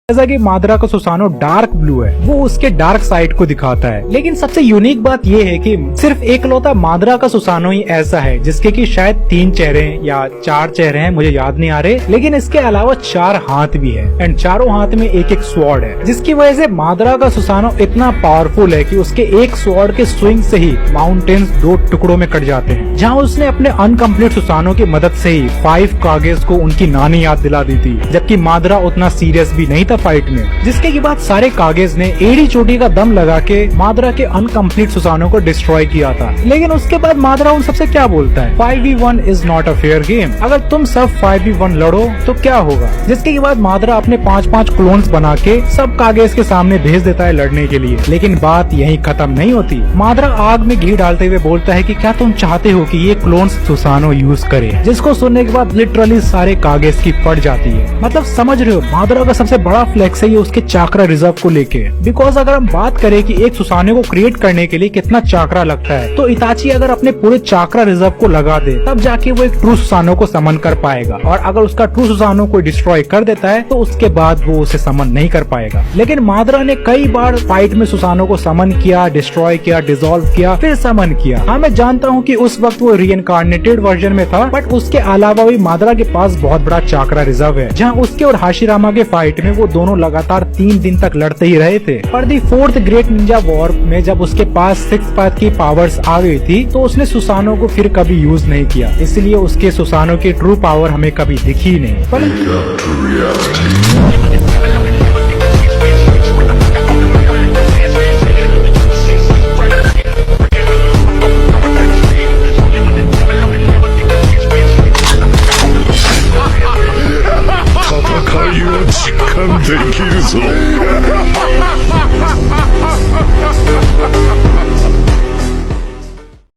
जैसा कि माद्रा का सुसानो डार्क ब्लू है, वो उसके डार्क साइड को दिखाता है। लेकिन सबसे यूनिक बात ये है कि सिर्फ एकलौता माद्रा का सुसानो ही ऐसा है जिसके कि शायद 3 चेहरे हैं या 4 चेहरे हैं, मुझे याद नहीं आ रहे। लेकिन इसके अलावा 4 हाथ भी है एंड चारों हाथ में एक एक स्वॉर्ड है, जिसकी वजह से माद्रा का सुसानो इतना पावरफुल है कि उसके एक स्वॉर्ड के स्विंग से ही माउंटेन्स 2 टुकड़ों में कट जाते हैं। जहाँ उसने अपने अनकम्प्लीट सुसानो की मदद से ही 5 कागेज को उनकी नानी याद दिला दी थी, जबकि माद्रा उतना सीरियस भी नहीं था फाइट में। जिसके के बाद सारे कागेज ने एड़ी चोटी का दम लगा के माद्रा के अनकम्प्लीट सुसानो को डिस्ट्रॉय किया था। लेकिन उसके बाद माद्रा उन सबसे क्या बोलता है, 5v1 is not a fair game. अगर तुम सब 5v1 लड़ो तो क्या होगा। जिसके के बाद माद्रा अपने 5-5 क्लोन्स बना के सब कागेज के सामने भेज देता है लड़ने के लिए। लेकिन बात यही खत्म नहीं होती। माद्रा आग में घी डालते हुए बोलता है कि क्या तुम चाहते हो कि ये क्लोन्स सुसानो यूज करे। जिसको सुनने के बाद लिटरली सारे कागेज की फट जाती है। मतलब समझ रहे हो, माद्रा का सबसे बड़ा फ्लेक्स है ये उसके चाक्रा रिजर्व को लेके। बिकॉज अगर हम बात करें कि एक सुसानो को क्रिएट करने के लिए कितना चाक्रा लगता है, तो इताची अगर अपने पूरे चाक्रा रिजर्व को लगा दे तब जाके वो एक ट्रू सुसानो को समन कर पाएगा। और अगर उसका ट्रू सुसानो को डिस्ट्रॉय कर देता है तो उसके बाद वो उसे समन नहीं कर पाएगा। लेकिन माद्रा ने कई बार फाइट में सुसानो को समन किया, डिस्ट्रॉय किया, डिसॉल्व किया, फिर समन किया। हाँ, मैं जानता हूँ कि उस वक्त वो रीइनकार्नेटेड वर्जन में था, बट उसके अलावा भी माद्रा के पास बहुत बड़ा चाक्रा रिजर्व है, जहाँ उसके और हाशिरामा के फाइट में वो दोनों लगातार 3 दिन तक लड़ते ही रहे थे। पर दी 4th ग्रेट निंजा वॉर में जब उसके पास 6th पाथ की पावर्स आ गई थी तो उसने सुसानो को फिर कभी यूज नहीं किया। इसलिए उसके सुसानो की ट्रू पावर हमें कभी दिखी नहीं।戦いを実感できるぞ。